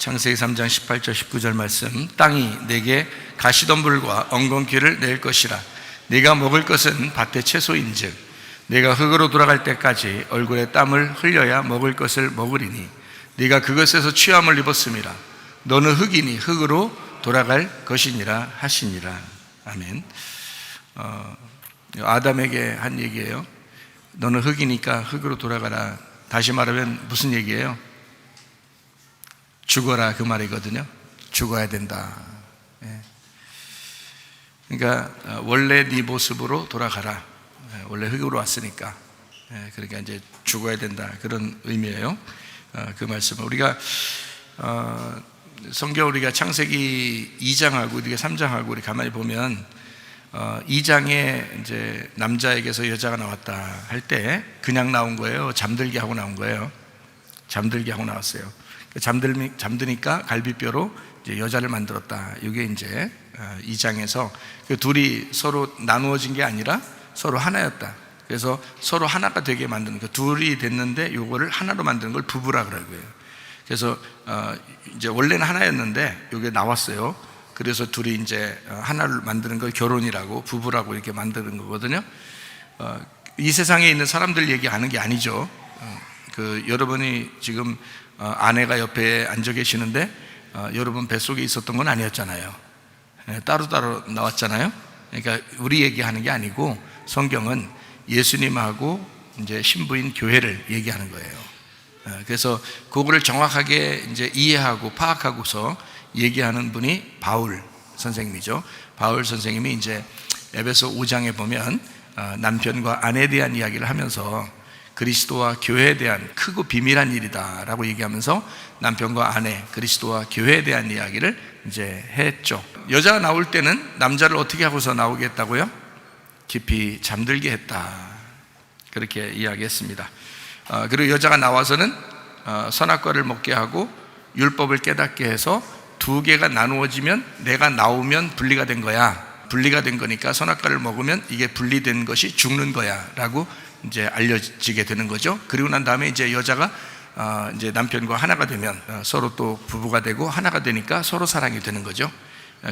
창세기 3장 18절 19절 말씀. 땅이 내게 가시덤불과 엉겅퀴를 낼 것이라. 네가 먹을 것은 밭의 채소인즉 네가 흙으로 돌아갈 때까지 얼굴에 땀을 흘려야 먹을 것을 먹으리니 네가 그것에서 취함을 입었음이라. 너는 흙이니 흙으로 돌아갈 것이니라 하시니라. 아멘. 아담에게 한 얘기예요. 너는 흙이니까 흙으로 돌아가라. 다시 말하면 무슨 얘기예요? 죽어라, 그 말이거든요. 죽어야 된다. 그러니까 원래 네 모습으로 돌아가라. 원래 흙으로 왔으니까. 그러니까 이제 죽어야 된다, 그런 의미예요. 그 말씀을 우리가 성경 우리가 창세기 2장하고 우리가 3장하고 우리 가만히 보면 2장에 이제 남자에게서 여자가 나왔다 할 때 그냥 나온 거예요? 잠들게 하고 나온 거예요? 잠들게 하고 나왔어요. 잠드니까 갈비뼈로 이제 여자를 만들었다. 이게 이제 2장에서 그 둘이 서로 나누어진 게 아니라 서로 하나였다. 그래서 서로 하나가 되게 만드는 그 둘이 됐는데 요거를 하나로 만드는 걸 부부라 그러고요. 그래서 이제 원래는 하나였는데 요게 나왔어요. 그래서 둘이 이제 하나를 만드는 걸 결혼이라고, 부부라고 이렇게 만드는 거거든요. 이 세상에 있는 사람들 얘기하는 게 아니죠. 여러분이 지금 아내가 옆에 앉아 계시는데 여러분 뱃속에 있었던 건 아니었잖아요. 따로따로 나왔잖아요. 그러니까 우리 얘기하는 게 아니고 성경은 예수님하고 이제 신부인 교회를 얘기하는 거예요. 그래서 그거를 정확하게 이제 이해하고 파악하고서 얘기하는 분이 바울 선생님이죠. 바울 선생님이 이제 에베소 5장에 보면 남편과 아내에 대한 이야기를 하면서 그리스도와 교회에 대한 크고 비밀한 일이다 라고 얘기하면서 남편과 아내, 그리스도와 교회에 대한 이야기를 이제 했죠. 여자가 나올 때는 남자를 어떻게 하고서 나오게 했다고요? 깊이 잠들게 했다, 그렇게 이야기했습니다. 그리고 여자가 나와서는 선악과를 먹게 하고 율법을 깨닫게 해서 두 개가 나누어지면 내가 나오면 분리가 된 거야. 분리가 된 거니까 선악과를 먹으면 이게 분리된 것이 죽는 거야 라고 이제 알려지게 되는 거죠. 그리고 난 다음에 이제 여자가 이제 남편과 하나가 되면 서로 또 부부가 되고 하나가 되니까 서로 사랑이 되는 거죠.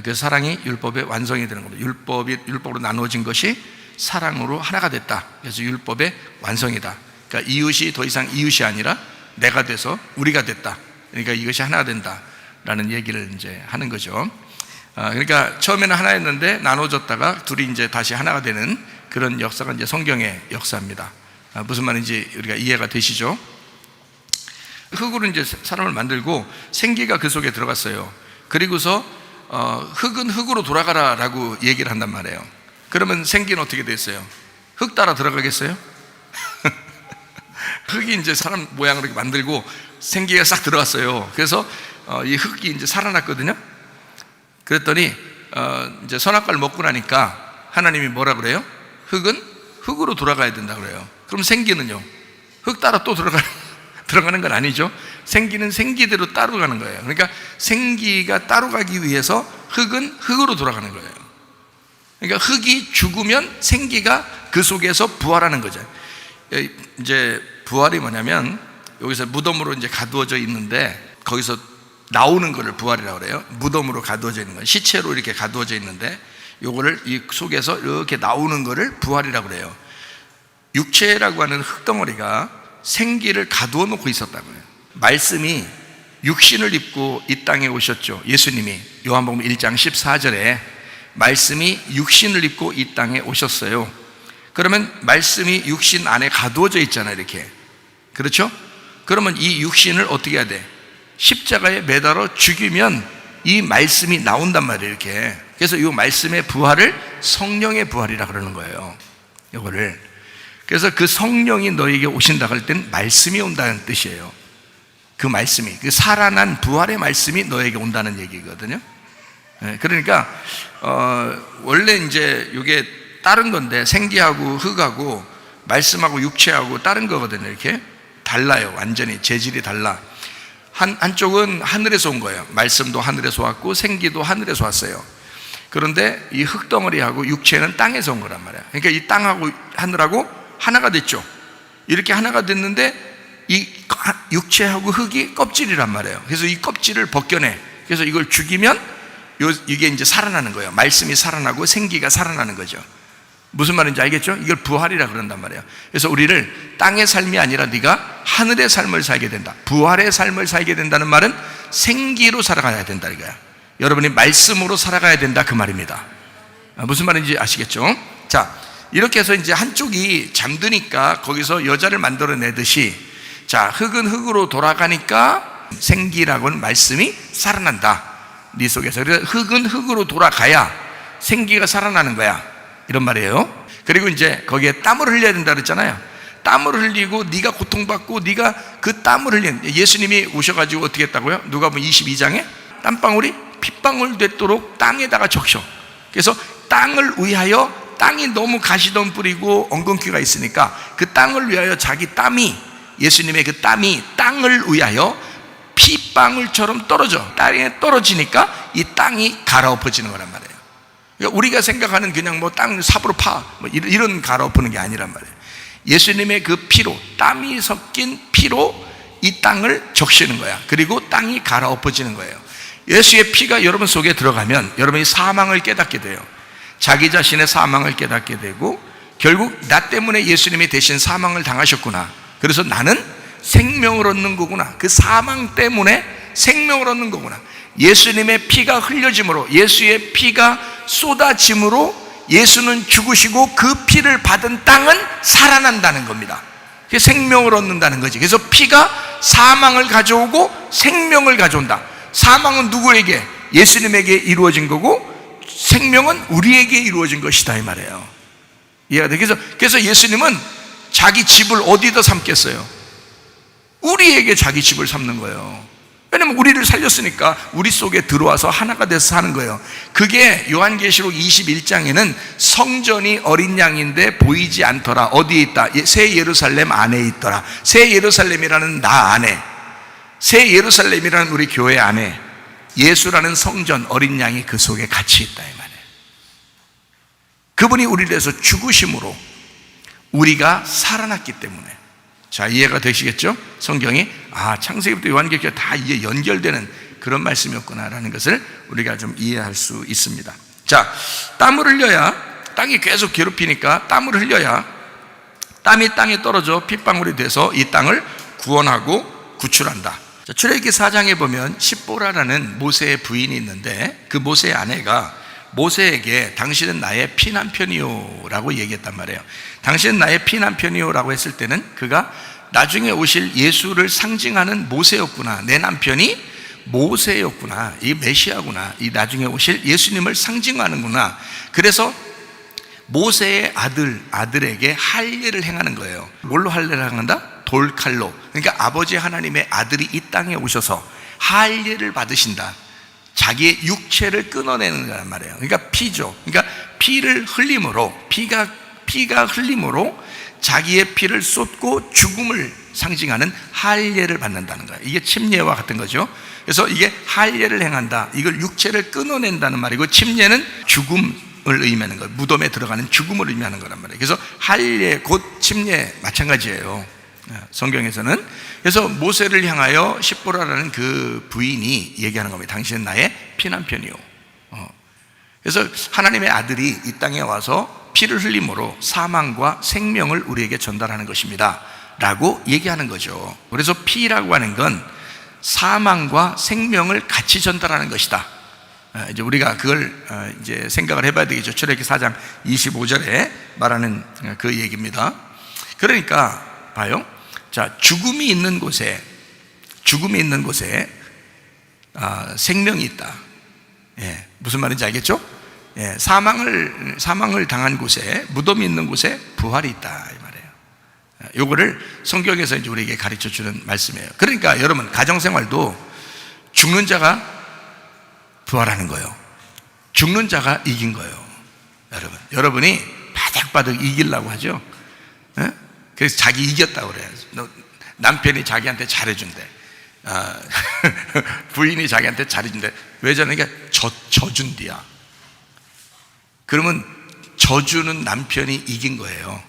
그 사랑이 율법의 완성이 되는 겁니다. 율법으로 나누어진 것이 사랑으로 하나가 됐다. 그래서 율법의 완성이다. 그러니까 이웃이 더 이상 이웃이 아니라 내가 돼서 우리가 됐다. 그러니까 이것이 하나가 된다라는 얘기를 이제 하는 거죠. 그러니까 처음에는 하나였는데 나눠졌다가 둘이 이제 다시 하나가 되는 그런 역사가 이제 성경의 역사입니다. 무슨 말인지 우리가 이해가 되시죠? 흙으로 이제 사람을 만들고 생기가 그 속에 들어갔어요. 그리고서 흙은 흙으로 돌아가라 라고 얘기를 한단 말이에요. 그러면 생기는 어떻게 됐어요? 흙 따라 들어가겠어요? 흙이 이제 사람 모양으로 이렇게 만들고 생기가 싹 들어갔어요. 그래서 이 흙이 이제 살아났거든요. 그랬더니 이제 선악과를 먹고 나니까 하나님이 뭐라 그래요? 흙은 흙으로 돌아가야 된다 그래요. 그럼 생기는요? 흙 따라 또 들어가는 건 아니죠. 생기는 생기대로 따로 가는 거예요. 그러니까 생기가 따로 가기 위해서 흙은 흙으로 돌아가는 거예요. 그러니까 흙이 죽으면 생기가 그 속에서 부활하는 거죠. 이제 부활이 뭐냐면 여기서 무덤으로 이제 가두어져 있는데 거기서 나오는 거를 부활이라고 그래요. 무덤으로 가두어져 있는 거, 시체로 이렇게 가두어져 있는데 요거를 이 속에서 이렇게 나오는 거를 부활이라고 그래요. 육체라고 하는 흙덩어리가 생기를 가두어 놓고 있었다고요. 말씀이 육신을 입고 이 땅에 오셨죠. 예수님이 요한복음 1장 14절에 말씀이 육신을 입고 이 땅에 오셨어요. 그러면 말씀이 육신 안에 가두어져 있잖아요, 이렇게. 그렇죠? 그러면 이 육신을 어떻게 해야 돼? 십자가에 매달아 죽이면 이 말씀이 나온단 말이에요, 이렇게. 그래서 이 말씀의 부활을 성령의 부활이라 그러는 거예요, 이거를. 그래서 그 성령이 너에게 오신다 할 때는 말씀이 온다는 뜻이에요. 그 말씀이, 그 살아난 부활의 말씀이 너에게 온다는 얘기거든요. 그러니까 원래 이제 이게 다른 건데 생기하고 흙하고 말씀하고 육체하고 다른 거거든요. 이렇게 달라요. 완전히 재질이 달라. 한쪽은 하늘에서 온 거예요. 말씀도 하늘에서 왔고 생기도 하늘에서 왔어요. 그런데 이 흙덩어리하고 육체는 땅에서 온 거란 말이에요. 그러니까 이 땅하고 하늘하고 하나가 됐죠. 이렇게 하나가 됐는데 이 육체하고 흙이 껍질이란 말이에요. 그래서 이 껍질을 벗겨내. 그래서 이걸 죽이면 이게 이제 살아나는 거예요. 말씀이 살아나고 생기가 살아나는 거죠. 무슨 말인지 알겠죠? 이걸 부활이라 그런단 말이에요. 그래서 우리를 땅의 삶이 아니라 네가 하늘의 삶을 살게 된다. 부활의 삶을 살게 된다는 말은 생기로 살아가야 된다 이거야. 여러분이 말씀으로 살아가야 된다 그 말입니다. 무슨 말인지 아시겠죠? 자, 이렇게 해서 이제 한쪽이 잠드니까 거기서 여자를 만들어내듯이, 자, 흙은 흙으로 돌아가니까 생기라고는 말씀이 살아난다 네 속에서. 그래서 흙은 흙으로 돌아가야 생기가 살아나는 거야 이런 말이에요. 그리고 이제 거기에 땀을 흘려야 된다 그랬잖아요. 땀을 흘리고 네가 고통받고 네가 그 땀을 흘린, 예수님이 오셔가지고 어떻게 했다고요? 누가복음 22장에 땀방울이 핏방울 됐도록 땅에다가 적셔. 그래서 땅을 위하여, 땅이 너무 가시덤 뿌리고 엉겅퀴가 있으니까 그 땅을 위하여 자기 땀이, 예수님의 그 땀이 땅을 위하여 핏방울처럼 떨어져. 땅에 떨어지니까 이 땅이 갈아엎어지는 거란 말이에요. 그러니까 우리가 생각하는 그냥 뭐 땅 삽으로 파 뭐 이런 갈아엎는 게 아니란 말이에요. 예수님의 그 피로, 땀이 섞인 피로 이 땅을 적시는 거야. 그리고 땅이 갈아엎어지는 거예요. 예수의 피가 여러분 속에 들어가면 여러분이 사망을 깨닫게 돼요. 자기 자신의 사망을 깨닫게 되고, 결국 나 때문에 예수님이 대신 사망을 당하셨구나. 그래서 나는 생명을 얻는 거구나. 그 사망 때문에 생명을 얻는 거구나. 예수님의 피가 흘려짐으로, 예수의 피가 쏟아짐으로 예수는 죽으시고 그 피를 받은 땅은 살아난다는 겁니다. 그게 생명을 얻는다는 거지. 그래서 피가 사망을 가져오고 생명을 가져온다. 사망은 누구에게? 예수님에게 이루어진 거고, 생명은 우리에게 이루어진 것이다 이 말이에요. 이해가 돼? 그래서 예수님은 자기 집을 어디다 삼겠어요? 우리에게 자기 집을 삼는 거예요. 왜냐면 우리를 살렸으니까 우리 속에 들어와서 하나가 돼서 사는 거예요. 그게 요한계시록 21장에는 성전이 어린 양인데 보이지 않더라. 어디에 있다? 새 예루살렘 안에 있더라. 새 예루살렘이라는 나 안에, 새 예루살렘이라는 우리 교회 안에 예수라는 성전, 어린 양이 그 속에 같이 있다 이 말이에요. 그분이 우리를 위해서 죽으심으로 우리가 살아났기 때문에. 자, 이해가 되시겠죠? 성경이 창세기부터 요한계시까지 다 이게 연결되는 그런 말씀이었구나라는 것을 우리가 좀 이해할 수 있습니다. 자, 땀을 흘려야, 땅이 계속 괴롭히니까 땀을 흘려야 땀이 땅에 떨어져 핏방울이 돼서 이 땅을 구원하고 구출한다. 자, 출애굽기 4장에 보면 십보라라는 모세의 부인이 있는데, 그 모세의 아내가 모세에게 당신은 나의 피남편이요 라고 얘기했단 말이에요. 당신은 나의 피남편이요 라고 했을 때는 그가 나중에 오실 예수를 상징하는 모세였구나. 내 남편이 모세였구나. 이 메시아구나. 이 나중에 오실 예수님을 상징하는구나. 그래서 모세의 아들에게 할례를 행하는 거예요. 뭘로 할례를 행한다? 돌칼로. 그러니까 아버지 하나님의 아들이 이 땅에 오셔서 할례를 받으신다. 자기의 육체를 끊어내는 거란 말이에요. 그러니까 피죠. 그러니까 피를 흘림으로, 피가 흘림으로 자기의 피를 쏟고 죽음을 상징하는 할례를 받는다는 거예요. 이게 침례와 같은 거죠. 그래서 이게 할례를 행한다. 이걸 육체를 끊어낸다는 말이고, 침례는 죽음을 의미하는 거예요. 무덤에 들어가는 죽음을 의미하는 거란 말이에요. 그래서 할례 곧 침례 마찬가지예요, 성경에서는. 그래서 모세를 향하여 십보라라는 그 부인이 얘기하는 겁니다. 당신은 나의 피남편이요. 그래서 하나님의 아들이 이 땅에 와서 피를 흘림으로 사망과 생명을 우리에게 전달하는 것입니다 라고 얘기하는 거죠. 그래서 피라고 하는 건 사망과 생명을 같이 전달하는 것이다. 이제 우리가 그걸 이제 생각을 해봐야 되겠죠. 출애굽기 4장 25절에 말하는 그 얘기입니다. 그러니까 봐요. 자, 죽음이 있는 곳에 생명이 있다. 예, 무슨 말인지 알겠죠? 예, 사망을 당한 곳에, 무덤이 있는 곳에 부활이 있다 이 말이에요. 요거를 성경에서 이제 우리에게 가르쳐 주는 말씀이에요. 그러니까 여러분, 가정생활도 죽는 자가 부활하는 거예요. 죽는 자가 이긴 거예요. 여러분이 바득바득 이기려고 하죠. 예? 그래서 자기 이겼다고 그래요. 남편이 자기한테 잘해준대. 부인이 자기한테 잘해준대. 왜 저러니까 져준디야. 그러면 져주는 남편이 이긴 거예요.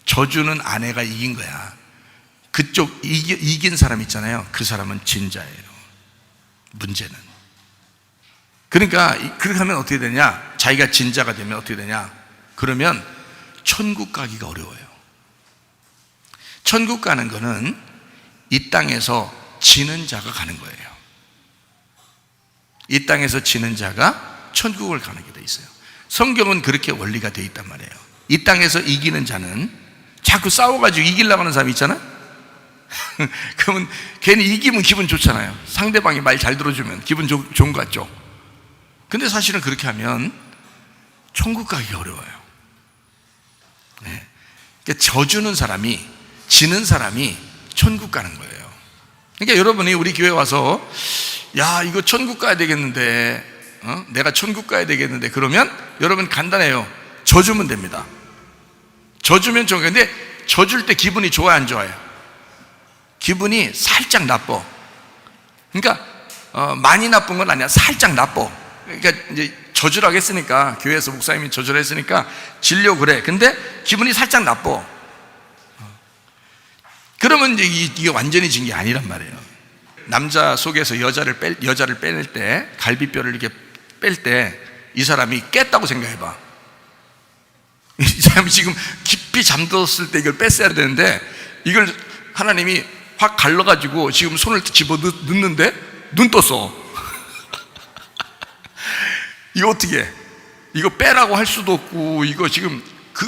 져주는 아내가 이긴 거야. 그쪽 이긴 사람 있잖아요. 그 사람은 진자예요. 문제는. 그러니까 그렇게 하면 어떻게 되냐? 자기가 진자가 되면 어떻게 되냐? 그러면 천국 가기가 어려워요. 천국 가는 거는 이 땅에서 지는 자가 가는 거예요. 이 땅에서 지는 자가 천국을 가는 게 돼 있어요. 성경은 그렇게 원리가 돼 있단 말이에요. 이 땅에서 이기는 자는 자꾸 싸워가지고 이기려고 하는 사람이 있잖아요. 그러면 괜히 이기면 기분 좋잖아요. 상대방이 말 잘 들어주면 기분 좋은 것 같죠. 근데 사실은 그렇게 하면 천국 가기 어려워요. 네. 그러니까 져주는 사람이, 지는 사람이 천국 가는 거예요. 그러니까 여러분이 우리 교회 와서 야, 이거 천국 가야 되겠는데, 내가 천국 가야 되겠는데, 그러면 여러분 간단해요. 져주면 됩니다. 져주면 좋은 거예요. 근데 져줄 때 기분이 좋아요, 안 좋아요? 기분이 살짝 나빠. 그러니까 많이 나쁜 건 아니야. 살짝 나빠. 그러니까 이제 저주라고 했으니까, 교회에서 목사님이 저주를 했으니까 지려고 그래. 근데 기분이 살짝 나빠. 그러면 이제 이게 완전히 진 게 아니란 말이에요. 남자 속에서 여자를 빼낼 때, 갈비뼈를 이렇게 뺄 때 이 사람이 깼다고 생각해봐. 이 사람이 지금 깊이 잠들었을 때 이걸 뺐어야 되는데, 이걸 하나님이 확 갈라가지고 지금 손을 집어 넣는데 눈 떴어. 이거 어떻게 해? 이거 빼라고 할 수도 없고, 이거 지금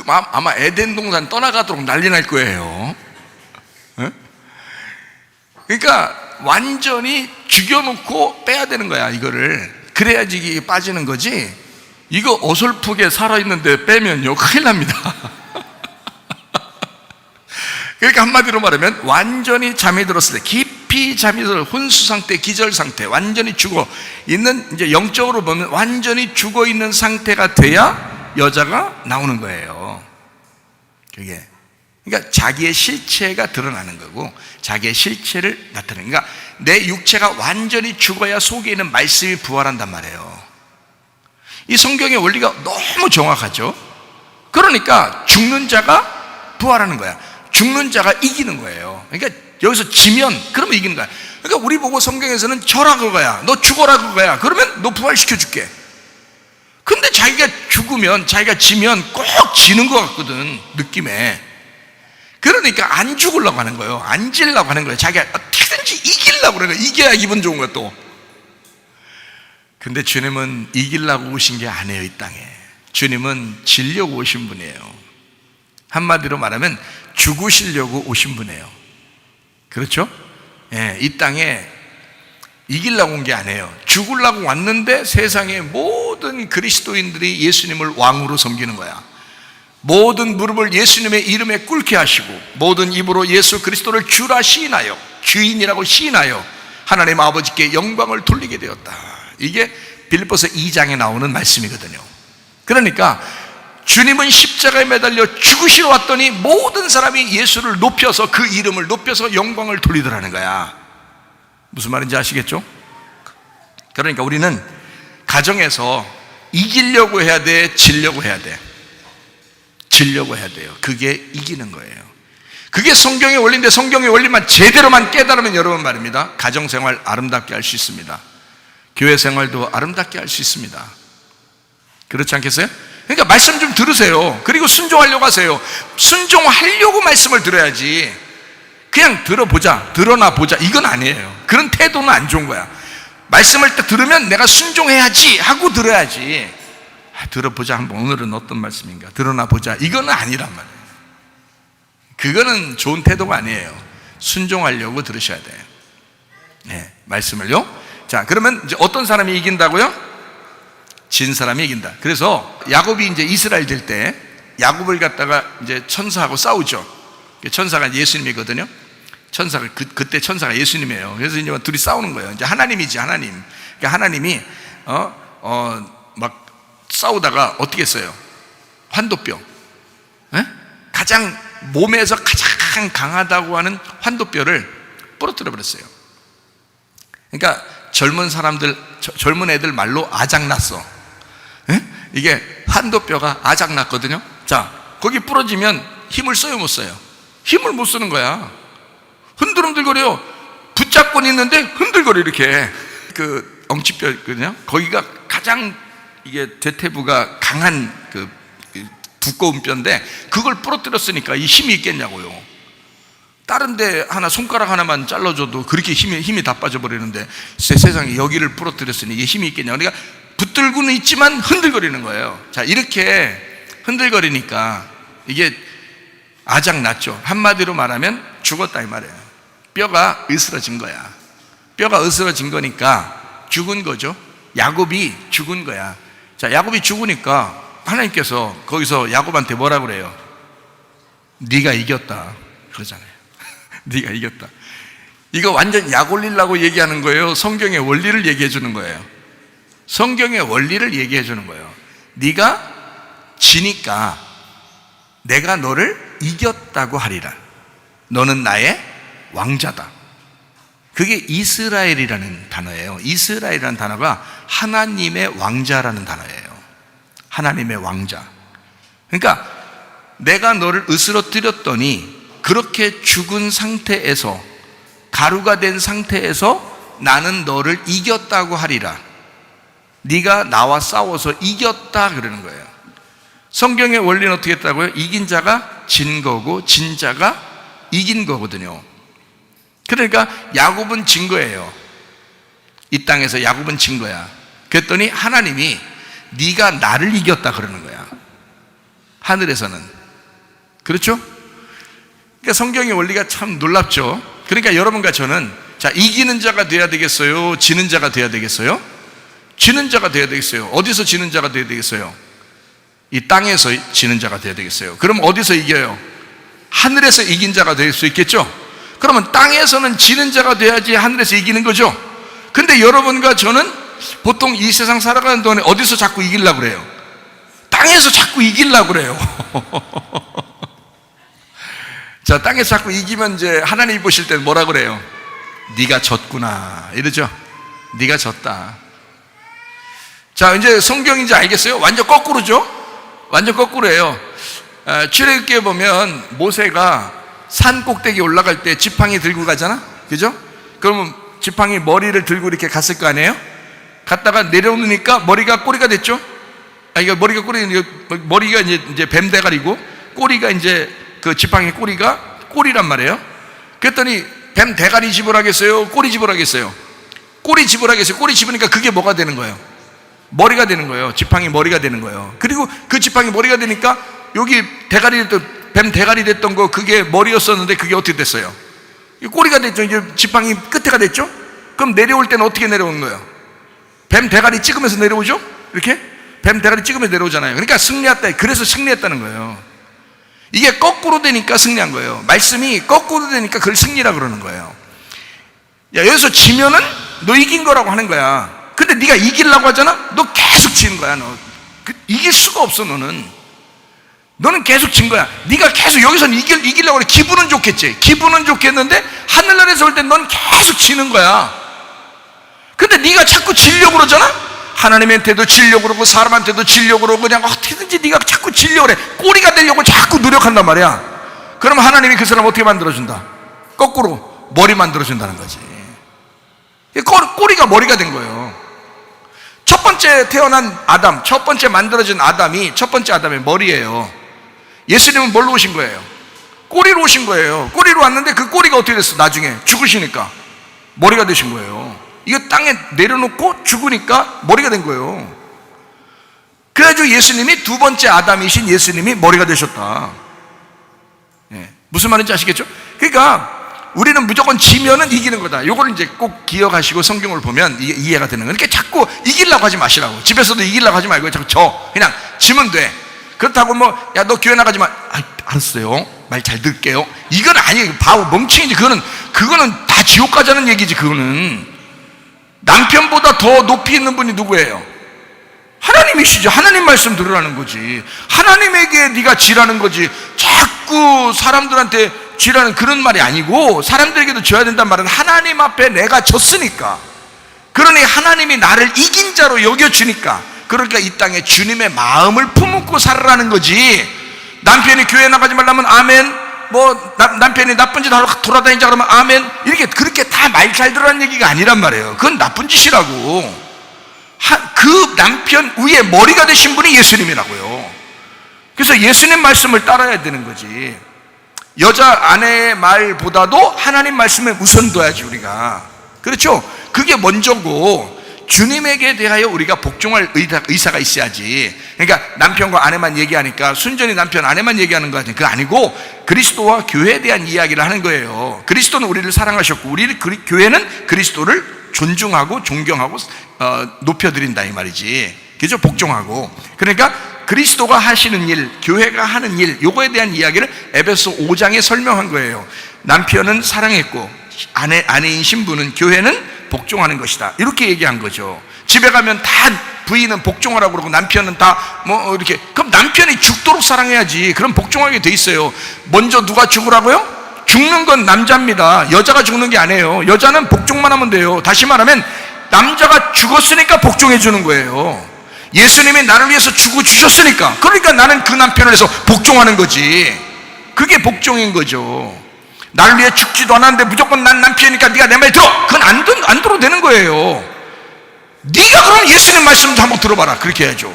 아마 에덴 동산 떠나가도록 난리 날 거예요. 그러니까 완전히 죽여놓고 빼야 되는 거야, 이거를. 그래야지 이게 빠지는 거지. 이거 어설프게 살아있는데 빼면요 큰일 납니다. 그러니까 한마디로 말하면 완전히 잠이 들었을 때, 깊이 잠이 들어 혼수 상태, 기절 상태, 완전히 죽어 있는, 이제 영적으로 보면 완전히 죽어 있는 상태가 돼야 여자가 나오는 거예요. 그게. 그러니까 자기의 실체가 드러나는 거고, 자기의 실체를 나타내는. 그러니까 내 육체가 완전히 죽어야 속에 있는 말씀이 부활한단 말이에요. 이 성경의 원리가 너무 정확하죠. 그러니까 죽는 자가 부활하는 거야. 죽는 자가 이기는 거예요. 그러니까 여기서 지면 그러면 이기는 거야. 그러니까 우리 보고 성경에서는 져라 그거야, 너 죽어라 그거야, 그러면 너 부활시켜 줄게. 근데 자기가 죽으면, 자기가 지면 꼭 지는 것 같거든, 느낌에. 그러니까 안 죽으려고 하는 거예요. 안 지려고 하는 거예요. 자기가 어떻게든지 이기려고 그러는 거예요. 이겨야 기분 좋은 거야 또. 근데 주님은 이기려고 오신 게 아니에요. 이 땅에 주님은 지려고 오신 분이에요. 한마디로 말하면 죽으시려고 오신 분이에요. 그렇죠? 예, 이 땅에 이기려고 온 게 아니에요. 죽으려고 왔는데 세상의 모든 그리스도인들이 예수님을 왕으로 섬기는 거야. 모든 무릎을 예수님의 이름에 꿇게 하시고, 모든 입으로 예수 그리스도를 주라 시인하여, 주인이라고 시인하여 하나님 아버지께 영광을 돌리게 되었다. 이게 빌립보서 2장에 나오는 말씀이거든요. 그러니까 주님은 십자가에 매달려 죽으시러 왔더니 모든 사람이 예수를 높여서, 그 이름을 높여서 영광을 돌리더라는 거야. 무슨 말인지 아시겠죠? 그러니까 우리는 가정에서 이기려고 해야 돼, 지려고 해야 돼? 지려고 해야 돼요. 그게 이기는 거예요. 그게 성경의 원리인데, 성경의 원리만 제대로만 깨달으면 여러분 말입니다, 가정생활 아름답게 할 수 있습니다. 교회 생활도 아름답게 할 수 있습니다. 그렇지 않겠어요? 그러니까 말씀 좀 들으세요. 그리고 순종하려고 하세요. 순종하려고 말씀을 들어야지, 그냥 들어보자, 드러나 보자, 이건 아니에요. 그런 태도는 안 좋은 거야. 말씀을 딱 들으면 내가 순종해야지 하고 들어야지. 들어보자, 한번 오늘은 어떤 말씀인가 드러나 보자, 이거는 아니란 말이에요. 그거는 좋은 태도가 아니에요. 순종하려고 들으셔야 돼요. 네, 말씀을요. 자, 그러면 이제 어떤 사람이 이긴다고요? 진 사람이 이긴다. 그래서 야곱이 이제 이스라엘 될 때 야곱을 갖다가 이제 천사하고 싸우죠. 천사가 예수님이거든요. 천사가 그때 천사가 예수님이에요. 그래서 이제 둘이 싸우는 거예요. 이제 하나님이지, 하나님. 그러니까 하나님이 막 싸우다가 어떻게 했어요? 환도뼈, 가장 몸에서 가장 강하다고 하는 환도뼈를 부러뜨려 버렸어요. 그러니까 젊은 사람들, 젊은 애들 말로 아작났어. 이게 환도뼈가 아작났거든요. 자, 거기 부러지면 힘을 써요, 못 써요? 힘을 못 쓰는 거야. 흔들흔들거려요. 붙잡고 있는데 흔들거려 이렇게. 그 엉치뼈거든요. 거기가 가장 이게 대퇴부가 강한 그 두꺼운 뼈인데 그걸 부러뜨렸으니까 이 힘이 있겠냐고요. 다른 데 하나 손가락 하나만 잘라줘도 그렇게 힘이 다 빠져버리는데 세상에 여기를 부러뜨렸으니 이게 힘이 있겠냐. 그러니까 붙들고는 있지만 흔들거리는 거예요. 자, 이렇게 흔들거리니까 이게 아작났죠. 한마디로 말하면 죽었다 이 말이에요. 뼈가 으스러진 거야. 뼈가 으스러진 거니까 죽은 거죠. 야곱이 죽은 거야. 자, 야곱이 죽으니까 하나님께서 거기서 야곱한테 뭐라 그래요? 네가 이겼다 그러잖아요. 네가 이겼다. 이거 완전 약 올리려고 얘기하는 거예요? 성경의 원리를 얘기해 주는 거예요? 성경의 원리를 얘기해 주는 거예요. 네가 지니까 내가 너를 이겼다고 하리라. 너는 나의 왕자다. 그게 이스라엘이라는 단어예요. 이스라엘이라는 단어가 하나님의 왕자라는 단어예요. 하나님의 왕자. 그러니까 내가 너를 으스러뜨렸더니 그렇게 죽은 상태에서, 가루가 된 상태에서 나는 너를 이겼다고 하리라. 네가 나와 싸워서 이겼다 그러는 거예요. 성경의 원리는 어떻게 했다고요? 이긴 자가 진 거고 진 자가 이긴 거거든요. 그러니까 야곱은 진 거예요. 이 땅에서 야곱은 진 거야. 그랬더니 하나님이 네가 나를 이겼다 그러는 거야. 하늘에서는. 그렇죠? 그러니까 성경의 원리가 참 놀랍죠. 그러니까 여러분과 저는 자, 이기는 자가 돼야 되겠어요? 지는 자가 돼야 되겠어요? 지는 자가 돼야 되겠어요? 어디서 지는 자가 돼야 되겠어요? 이 땅에서 지는 자가 돼야 되겠어요? 그럼 어디서 이겨요? 하늘에서 이긴 자가 될 수 있겠죠? 그러면 땅에서는 지는 자가 돼야지 하늘에서 이기는 거죠. 근데 여러분과 저는 보통 이 세상 살아가는 동안에 어디서 자꾸 이기려고 그래요? 땅에서 자꾸 이기려고 그래요. 자, 땅에서 자꾸 이기면 이제 하나님이 보실 때는 뭐라 그래요? 네가 졌구나 이러죠. 네가 졌다. 자, 이제 성경인지 알겠어요? 완전 거꾸로죠? 완전 거꾸로예요. 출애굽기에 보면 모세가 산 꼭대기 올라갈 때 지팡이 들고 가잖아? 그죠? 그러면 지팡이 머리를 들고 이렇게 갔을 거 아니에요? 갔다가 내려오니까 머리가 꼬리가 됐죠? 이거 머리가 이제 뱀 대가리고 꼬리가 이제 그 지팡이 꼬리가 꼬리란 말이에요. 그랬더니 뱀 대가리 집으라겠어요? 꼬리 집으라겠어요? 꼬리 집으라겠어요? 꼬리 집으니까 그게 뭐가 되는 거예요? 머리가 되는 거예요. 지팡이 머리가 되는 거예요. 그리고 그 지팡이 머리가 되니까 여기 대가리 됐던 뱀 대가리 됐던 거 그게 머리였었는데 그게 어떻게 됐어요? 꼬리가 됐죠. 이제 지팡이 끝에가 됐죠. 그럼 내려올 때는 어떻게 내려오는 거예요? 뱀 대가리 찍으면서 내려오죠. 이렇게 뱀 대가리 찍으면서 내려오잖아요. 그러니까 승리했다. 그래서 승리했다는 거예요. 이게 거꾸로 되니까 승리한 거예요. 말씀이 거꾸로 되니까 그걸 승리라 그러는 거예요. 야, 여기서 지면은 너 이긴 거라고 하는 거야. 근데 네가 이기려고 하잖아. 너 계속 지는 거야. 너 이길 수가 없어. 너는 계속 진 거야. 네가 계속 여기서는 이기려고 그래. 기분은 좋겠지. 기분은 좋겠는데 하늘나라에서 올 때 넌 계속 지는 거야. 근데 네가 자꾸 지려고 그러잖아. 하나님한테도 지려고 그러고 사람한테도 지려고 그러고 그냥 어떻게든지 네가 자꾸 지려고 그래. 꼬리가 되려고 자꾸 노력한단 말이야. 그럼 하나님이 그 사람 어떻게 만들어준다? 거꾸로 머리 만들어준다는 거지. 꼬리가 머리가 된 거예요. 첫 번째 태어난 아담, 첫 번째 만들어진 아담이 첫 번째 아담의 머리예요. 예수님은 뭘로 오신 거예요? 꼬리로 오신 거예요. 꼬리로 왔는데 그 꼬리가 어떻게 됐어? 나중에 죽으시니까 머리가 되신 거예요. 이거 땅에 내려놓고 죽으니까 머리가 된 거예요. 그래가지고 예수님이 두 번째 아담이신 예수님이 머리가 되셨다. 무슨 말인지 아시겠죠? 그러니까 우리는 무조건 지면은 이기는 거다. 이걸 이제 꼭 기억하시고 성경을 보면 이게 이해가 되는 거예요. 그러니까 자꾸 이기려고 하지 마시라고. 집에서도 이기려고 하지 말고 자꾸 그냥 지면 돼. 그렇다고 야, 너 교회 나가지 마. 알았어요. 말 잘 들을게요. 이건 아니에요. 바보 멍청이지. 그거는 다 지옥 가자는 얘기지. 그거는 남편보다 더 높이 있는 분이 누구예요? 하나님이시죠. 하나님 말씀 들으라는 거지. 하나님에게 네가 지라는 거지. 자꾸 사람들한테 지라는 그런 말이 아니고, 사람들에게도 져야 된다는 말은 하나님 앞에 내가 졌으니까, 그러니 하나님이 나를 이긴 자로 여겨주니까, 그러니까 이 땅에 주님의 마음을 품고 살아라는 거지. 남편이 교회 나가지 말라면 아멘, 남편이 나쁜 짓 하러 돌아다니자 그러면 아멘, 이렇게 그렇게 다 말 잘 들으라는 얘기가 아니란 말이에요. 그건 나쁜 짓이라고. 그 남편 위에 머리가 되신 분이 예수님이라고요. 그래서 예수님 말씀을 따라야 되는 거지. 여자 아내의 말보다도 하나님 말씀에 우선 둬야지 우리가. 그렇죠? 그게 먼저고, 주님에게 대하여 우리가 복종할 의사가 있어야지. 그러니까 남편과 아내만 얘기하니까 순전히 남편 아내만 얘기하는 거 아니에요. 그거 아니고 그리스도와 교회에 대한 이야기를 하는 거예요. 그리스도는 우리를 사랑하셨고 교회는 그리스도를 존중하고 존경하고 높여드린다 이 말이지. 그죠? 복종하고. 그러니까 그리스도가 하시는 일, 교회가 하는 일, 요거에 대한 이야기를 에베소 5장에 설명한 거예요. 남편은 사랑했고 아내인 신부는, 교회는 복종하는 것이다, 이렇게 얘기한 거죠. 집에 가면 다 부인은 복종하라고 그러고 남편은 다 이렇게. 그럼 남편이 죽도록 사랑해야지. 그럼 복종하게 돼 있어요. 먼저 누가 죽으라고요? 죽는 건 남자입니다. 여자가 죽는 게 아니에요. 여자는 복종만 하면 돼요. 다시 말하면 남자가 죽었으니까 복종해 주는 거예요. 예수님이 나를 위해서 죽어주셨으니까, 그러니까 나는 그 남편을 위해서 복종하는 거지. 그게 복종인 거죠. 나를 위해 죽지도 않았는데 무조건 난 남편이니까 네가 내 말 들어, 그건 안 들어도 되는 거예요. 네가 그럼 예수님 말씀 좀 한번 들어봐라, 그렇게 해야죠.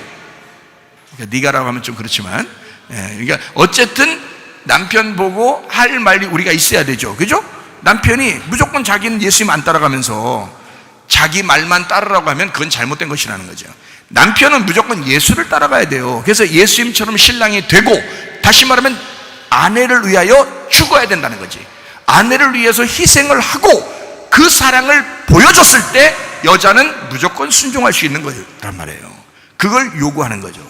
그러니까 네가라고 하면 좀 그렇지만, 그러니까 어쨌든 남편 보고 할 말이 우리가 있어야 되죠. 그죠? 남편이 무조건 자기는 예수님 안 따라가면서 자기 말만 따르라고 하면 그건 잘못된 것이라는 거죠. 남편은 무조건 예수를 따라가야 돼요. 그래서 예수님처럼 신랑이 되고, 다시 말하면 아내를 위하여 죽어야 된다는 거지. 아내를 위해서 희생을 하고 그 사랑을 보여줬을 때 여자는 무조건 순종할 수 있는 거란 말이에요. 그걸 요구하는 거죠.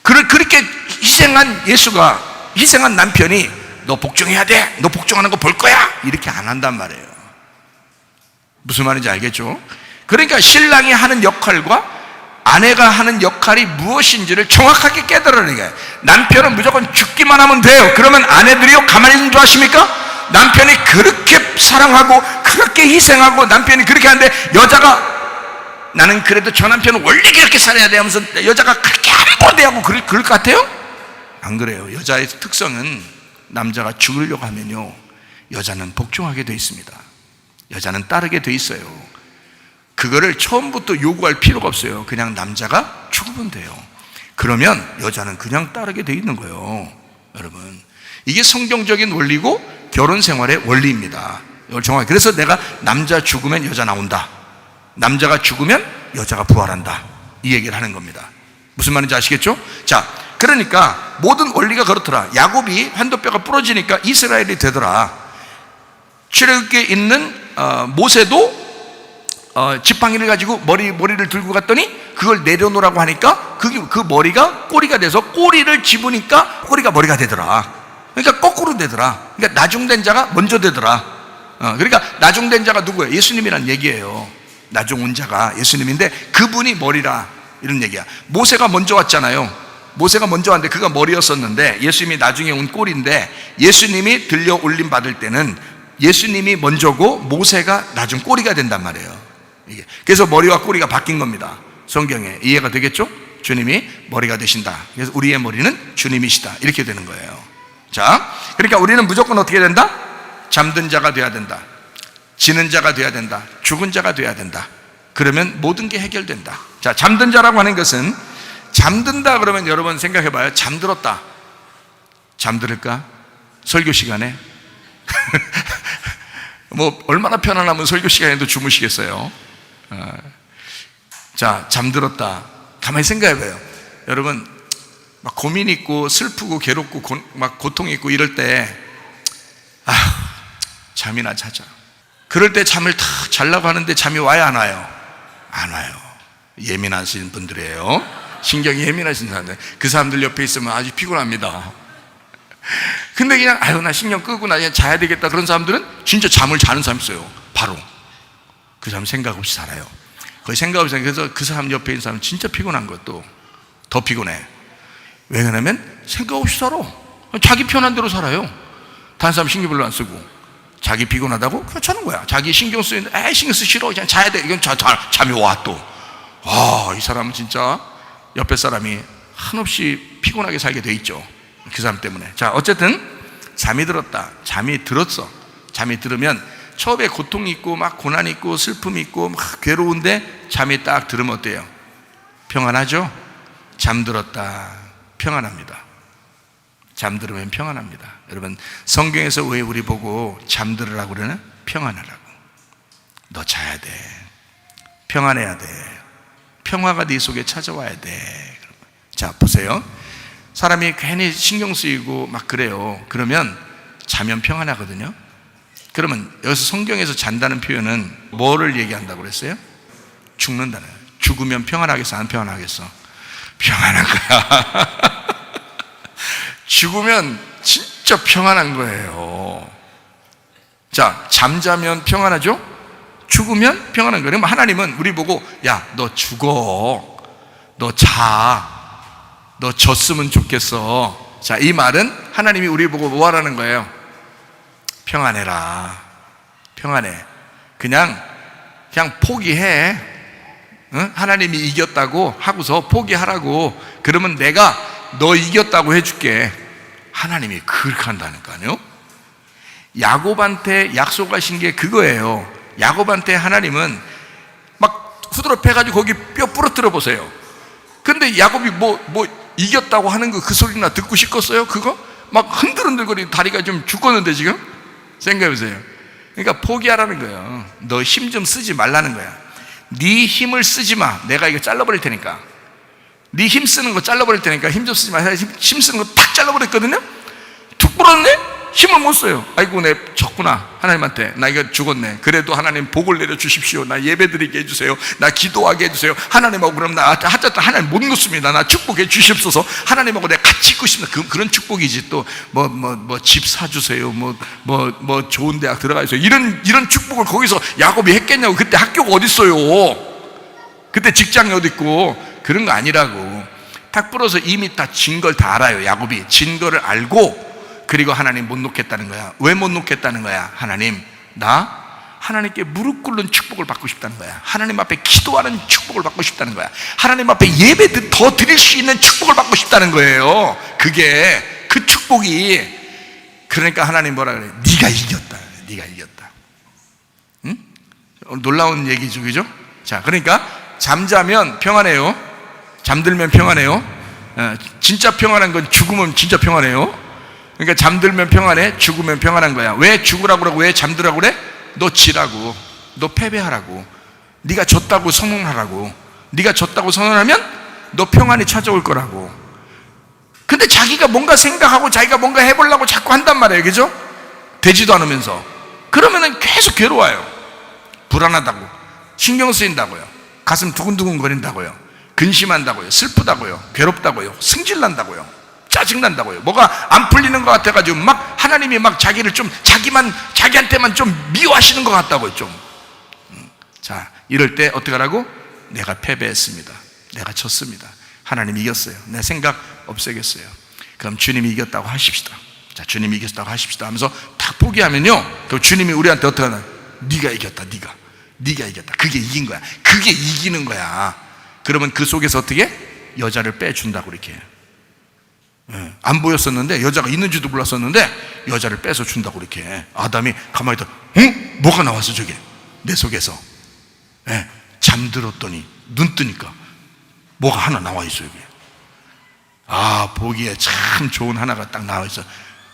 그렇게 희생한 남편이 너 복종해야 돼, 너 복종하는 거 볼 거야, 이렇게 안 한단 말이에요. 무슨 말인지 알겠죠? 그러니까 신랑이 하는 역할과 아내가 하는 역할이 무엇인지를 정확하게 깨달으는 거예요. 남편은 무조건 죽기만 하면 돼요. 그러면 아내들이요 가만히 있는 줄 아십니까? 남편이 그렇게 사랑하고 그렇게 희생하고 남편이 그렇게 하는데 여자가 나는 그래도 저 남편은 원래 그렇게 살아야 돼 하면서 여자가 그렇게 한번대하고 그럴 것 같아요? 안 그래요. 여자의 특성은 남자가 죽으려고 하면요, 여자는 복종하게 돼 있습니다. 여자는 따르게 돼 있어요. 그거를 처음부터 요구할 필요가 없어요. 그냥 남자가 죽으면 돼요. 그러면 여자는 그냥 따르게 돼 있는 거예요. 여러분, 이게 성경적인 원리고 결혼 생활의 원리입니다. 이걸 정확히. 그래서 내가 남자 죽으면 여자 나온다, 남자가 죽으면 여자가 부활한다, 이 얘기를 하는 겁니다. 무슨 말인지 아시겠죠? 자, 그러니까 모든 원리가 그렇더라. 야곱이 환도뼈가 부러지니까 이스라엘이 되더라. 출애굽기에 있는 모세도 지팡이를 가지고 머리를 들고 갔더니 그걸 내려놓으라고 하니까 그 머리가 꼬리가 돼서 꼬리를 집으니까 꼬리가 머리가 되더라. 그러니까 거꾸로 되더라. 그러니까 나중된 자가 먼저 되더라. 그러니까 나중된 자가 누구예요? 예수님이란 얘기예요. 나중 온 자가 예수님인데 그분이 머리라, 이런 얘기야. 모세가 먼저 왔잖아요. 모세가 먼저 왔는데 그가 머리였었는데 예수님이 나중에 온 꼴인데, 예수님이 들려 올림 받을 때는 예수님이 먼저고 모세가 나중 꼬리가 된단 말이에요. 이게. 그래서 머리와 꼬리가 바뀐 겁니다. 성경에. 이해가 되겠죠? 주님이 머리가 되신다. 그래서 우리의 머리는 주님이시다, 이렇게 되는 거예요. 자, 그러니까 우리는 무조건 어떻게 된다? 잠든 자가 돼야 된다, 지는 자가 돼야 된다, 죽은 자가 돼야 된다. 그러면 모든 게 해결된다. 자, 잠든 자라고 하는 것은, 잠든다 그러면 여러분 생각해 봐요. 잠들었다. 잠들을까? 설교 시간에? 얼마나 편안하면 설교 시간에도 주무시겠어요? 자, 잠들었다. 가만히 생각해 봐요. 여러분, 막 고민 있고 슬프고 괴롭고 막 고통 있고 이럴 때 잠이나 자자. 그럴 때 잠을 다 자려고 하는데 잠이 와요, 안 와요? 안 와요. 예민하신 분들이에요. 신경이 예민하신 사람들. 그 사람들 옆에 있으면 아주 피곤합니다. 근데 그냥 나 신경 끄고 나 그냥 자야 되겠다, 그런 사람들은 진짜 잠을 자는 사람 있어요. 바로 그 사람 생각 없이 살아요. 거의 생각 없이 살아요. 그래서 그 사람 옆에 있는 사람은 진짜 피곤한 것도 더 피곤해. 왜 그러냐면 생각 없이 살아. 자기 편한 대로 살아요. 다른 사람 신경 별로 안 쓰고 자기 피곤하다고 그냥 자는 거야. 자기 신경 쓰는데 신경 쓰기 싫어, 그냥 자야 돼. 이건 잠이 와 또. 이 사람은 진짜 옆에 사람이 한없이 피곤하게 살게 돼 있죠. 그 사람 때문에. 자, 어쨌든 잠이 들었다. 잠이 들었어. 잠이 들으면 처음에 고통이 있고 막 고난이 있고 슬픔이 있고 막 괴로운데 잠이 딱 들으면 어때요? 평안하죠? 잠들었다. 평안합니다. 잠들으면 평안합니다. 여러분, 성경에서 왜 우리 보고 잠들으라고 그러나? 평안하라고. 너 자야 돼. 평안해야 돼. 평화가 네 속에 찾아와야 돼. 자, 보세요. 사람이 괜히 신경 쓰이고 막 그래요. 그러면 자면 평안하거든요. 그러면 여기서 성경에서 잔다는 표현은 뭐를 얘기한다고 그랬어요? 죽는다는 거예요. 죽으면 평안하겠어, 안 평안하겠어? 평안한 거야. 죽으면 진짜 평안한 거예요. 자, 잠자면 평안하죠? 죽으면 평안한 거예요. 그럼 하나님은 우리 보고, 야, 너 죽어. 너 자. 너 졌으면 좋겠어. 자, 이 말은 하나님이 우리 보고 뭐 하라는 거예요? 평안해라. 평안해. 그냥 포기해. 응? 하나님이 이겼다고 하고서 포기하라고. 그러면 내가 너 이겼다고 해줄게. 하나님이 그렇게 한다니까요. 야곱한테 약속하신 게 그거예요. 야곱한테 하나님은 막 후드러 패가지고 거기 뼈 부러뜨려 보세요. 근데 야곱이 뭐 이겼다고 하는 거 그 소리나 듣고 싶겠어요? 그거? 막 흔들흔들거리고 다리가 좀 죽겠는데 지금? 생각해보세요. 그러니까 포기하라는 거예요. 너 힘 좀 쓰지 말라는 거야. 네 힘을 쓰지 마. 내가 이거 잘라버릴 테니까. 네 힘 쓰는 거 잘라버릴 테니까 힘 좀 쓰지 마. 힘 쓰는 거 탁 잘라버렸거든요. 툭 부러졌네? 힘을 못 써요. 아이고, 내 졌구나. 하나님한테 나 이거 죽었네. 그래도 하나님 복을 내려주십시오. 나 예배드리게 해주세요. 나 기도하게 해주세요. 하나님하고 그럼 나 하여튼 하나님 못 놓습니다. 나 축복해 주시옵소서. 하나님하고 내가 같이 있고 싶습니다. 그런 축복이지. 또 집 사주세요. 뭐 좋은 대학 들어가 있어요. 이런 축복을 거기서 야곱이 했겠냐고. 그때 학교가 어디 있어요? 그때 직장이 어디 있고? 그런 거 아니라고. 탁 부러서 이미 다 진 걸 다 알아요. 야곱이 진 거를 알고, 그리고 하나님 못 놓겠다는 거야. 왜 못 놓겠다는 거야? 하나님, 나 하나님께 무릎 꿇는 축복을 받고 싶다는 거야. 하나님 앞에 기도하는 축복을 받고 싶다는 거야. 하나님 앞에 예배 더 드릴 수 있는 축복을 받고 싶다는 거예요. 그게 그 축복이. 그러니까 하나님 뭐라 그래? 네가 이겼다. 네가 이겼다. 응? 놀라운 얘기죠, 그죠? 자, 그러니까 잠자면 평안해요. 잠들면 평안해요. 진짜 평안한 건 죽으면 진짜 평안해요. 그러니까 잠들면 평안해, 죽으면 평안한 거야. 왜 죽으라고 그러고 왜 잠들라고 그래? 너 지라고, 너 패배하라고, 네가 졌다고 선언하라고. 네가 졌다고 선언하면 너 평안이 찾아올 거라고. 근데 자기가 뭔가 생각하고 자기가 뭔가 해보려고 자꾸 한단 말이에요. 그죠? 되지도 않으면서. 그러면은 계속 괴로워요. 불안하다고, 신경 쓰인다고요, 가슴 두근두근 거린다고요, 근심한다고요, 슬프다고요, 괴롭다고요, 승질난다고요, 짜증난다고요. 뭐가 안 풀리는 것 같아가지고 막 하나님이 막 자기를 좀 자기한테만 좀 미워하시는 것 같다고요, 좀. 자, 이럴 때 어떻게 하라고? 내가 패배했습니다. 내가 졌습니다. 하나님이 이겼어요. 내 생각 없애겠어요. 그럼 주님이 이겼다고 하십시다. 자, 주님이 이겼다고 하십시다 하면서 딱 포기하면요, 그럼 주님이 우리한테 어떻게 하나? 네가 이겼다. 네가 이겼다. 그게 이긴 거야. 그게 이기는 거야. 그러면 그 속에서 어떻게? 여자를 빼준다고 이렇게. 안 보였었는데, 여자가 있는지도 몰랐었는데 여자를 빼서 준다고 이렇게. 아담이 가만히 있다. 응? 뭐가 나왔어 저게? 내 속에서. 잠들었더니 눈 뜨니까 뭐가 하나 나와 있어요. 아, 보기에 참 좋은 하나가 딱 나와 있어.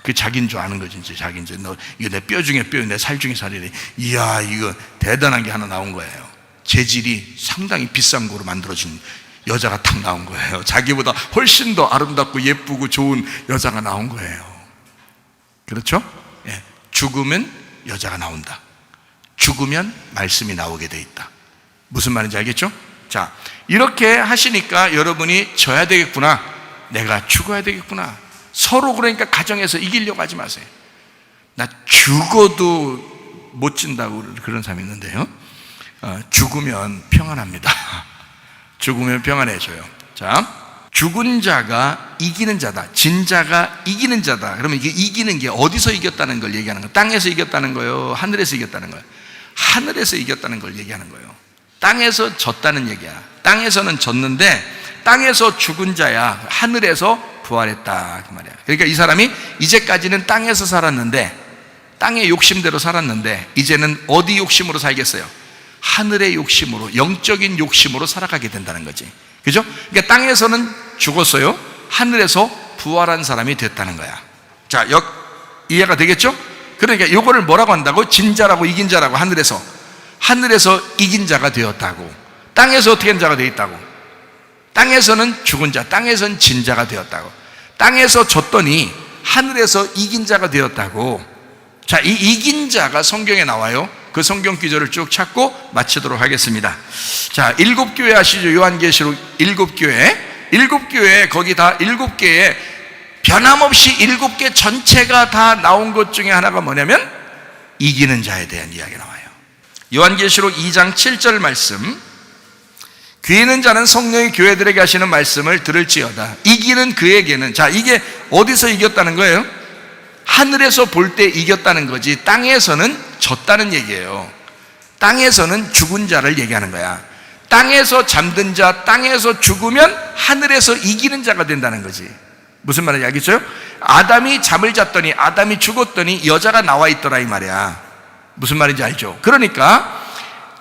그 자기인 줄 아는 거지. 이제 자기, 이제 너 이거 내 뼈 중에 뼈, 내 살 중에 살이래. 이야, 이거 대단한 게 하나 나온 거예요. 재질이 상당히 비싼 거로 만들어진 여자가 딱 나온 거예요. 자기보다 훨씬 더 아름답고 예쁘고 좋은 여자가 나온 거예요. 그렇죠? 예. 죽으면 여자가 나온다. 죽으면 말씀이 나오게 돼 있다. 무슨 말인지 알겠죠? 자, 이렇게 하시니까 여러분이 져야 되겠구나, 내가 죽어야 되겠구나. 서로 그러니까 가정에서 이기려고 하지 마세요. 나 죽어도 못 진다고 그런 사람이 있는데요, 죽으면 평안합니다. 죽으면 평안해져요. 자, 죽은 자가 이기는 자다. 진 자가 이기는 자다. 그러면 이게 이기는 게 어디서 이겼다는 걸 얘기하는 거예요? 땅에서 이겼다는 거예요? 하늘에서 이겼다는 거예요? 하늘에서 이겼다는 걸 얘기하는 거예요. 땅에서 졌다는 얘기야. 땅에서는 졌는데 땅에서 죽은 자야. 하늘에서 부활했다 그 말이야. 그러니까 이 사람이 이제까지는 땅에서 살았는데, 땅의 욕심대로 살았는데, 이제는 어디 욕심으로 살겠어요? 하늘의 욕심으로, 영적인 욕심으로 살아가게 된다는 거지. 그죠? 그러니까 땅에서는 죽었어요. 하늘에서 부활한 사람이 됐다는 거야. 자, 이해가 되겠죠? 그러니까 이거를 뭐라고 한다고? 진자라고, 이긴 자라고. 하늘에서 이긴 자가 되었다고. 땅에서 어떻게 한 자가 되어 있다고? 땅에서는 죽은 자, 땅에서는 진 자가 되었다고. 땅에서 졌더니 하늘에서 이긴 자가 되었다고. 자, 이 이긴 자가 성경에 나와요. 그 성경 구절을 쭉 찾고 마치도록 하겠습니다. 자, 7교회 아시죠? 요한계시록 7교회, 거기 다 7개의 변함없이 7개 전체가 다 나온 것 중에 하나가 뭐냐면 이기는 자에 대한 이야기가 나와요. 요한계시록 2장 7절 말씀, 귀 있는 자는 성령이 교회들에게 하시는 말씀을 들을지어다. 이기는 그에게는, 자, 이게 어디서 이겼다는 거예요? 하늘에서 볼 때 이겼다는 거지, 땅에서는 졌다는 얘기예요. 땅에서는 죽은 자를 얘기하는 거야. 땅에서 잠든 자, 땅에서 죽으면 하늘에서 이기는 자가 된다는 거지. 무슨 말인지 알겠어요? 아담이 잠을 잤더니, 아담이 죽었더니 여자가 나와 있더라 이 말이야. 무슨 말인지 알죠? 그러니까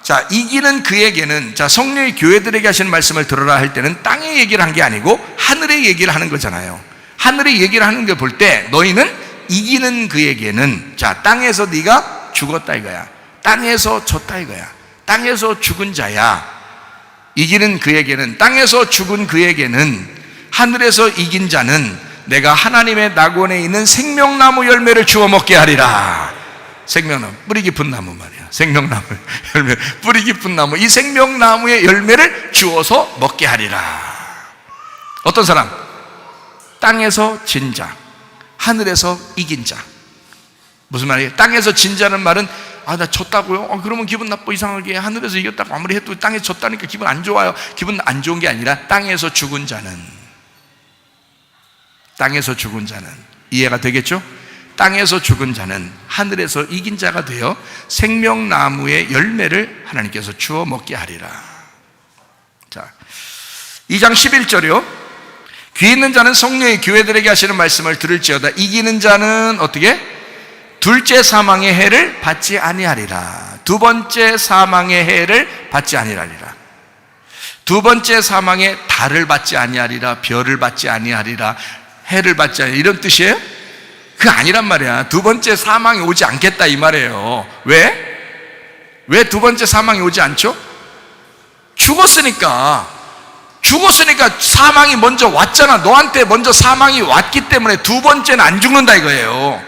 자, 이기는 그에게는, 자, 성령이 교회들에게 하시는 말씀을 들어라 할 때는 땅의 얘기를 한 게 아니고 하늘의 얘기를 하는 거잖아요. 하늘의 얘기를 하는 걸 볼 때 너희는 이기는 그에게는, 자, 땅에서 네가 죽었다 이거야. 땅에서 졌다 이거야. 땅에서 죽은 자야. 이기는 그에게는, 땅에서 죽은 그에게는, 하늘에서 이긴 자는 내가 하나님의 낙원에 있는 생명나무 열매를 주워 먹게 하리라. 생명나무, 뿌리 깊은 나무 말이야. 생명나무 열매, 뿌리 깊은 나무, 이 생명나무의 열매를 주워서 먹게 하리라. 어떤 사람? 땅에서 진 자, 하늘에서 이긴 자. 무슨 말이에요? 땅에서 진 자는 말은, 아, 나 졌다고요? 그러면 기분 나빠, 이상하게. 하늘에서 이겼다고 아무리 해도 땅에 졌다니까 기분 안 좋아요. 기분 안 좋은 게 아니라 땅에서 죽은 자는, 땅에서 죽은 자는, 이해가 되겠죠? 땅에서 죽은 자는 하늘에서 이긴 자가 되어 생명나무의 열매를 하나님께서 주워 먹게 하리라. 자, 2장 11절이요. 귀 있는 자는 성령의 교회들에게 하시는 말씀을 들을지어다. 이기는 자는 어떻게? 둘째 사망의 해를 받지 아니하리라. 두 번째 사망의 해를 받지 아니하리라. 두 번째 사망의 달을 받지 아니하리라. 별을 받지 아니하리라. 해를 받지 아니하리라. 이런 뜻이에요? 그거 아니란 말이야. 두 번째 사망이 오지 않겠다 이 말이에요. 왜? 왜 두 번째 사망이 오지 않죠? 죽었으니까 사망이 먼저 왔잖아. 너한테 먼저 사망이 왔기 때문에 두 번째는 안 죽는다 이거예요.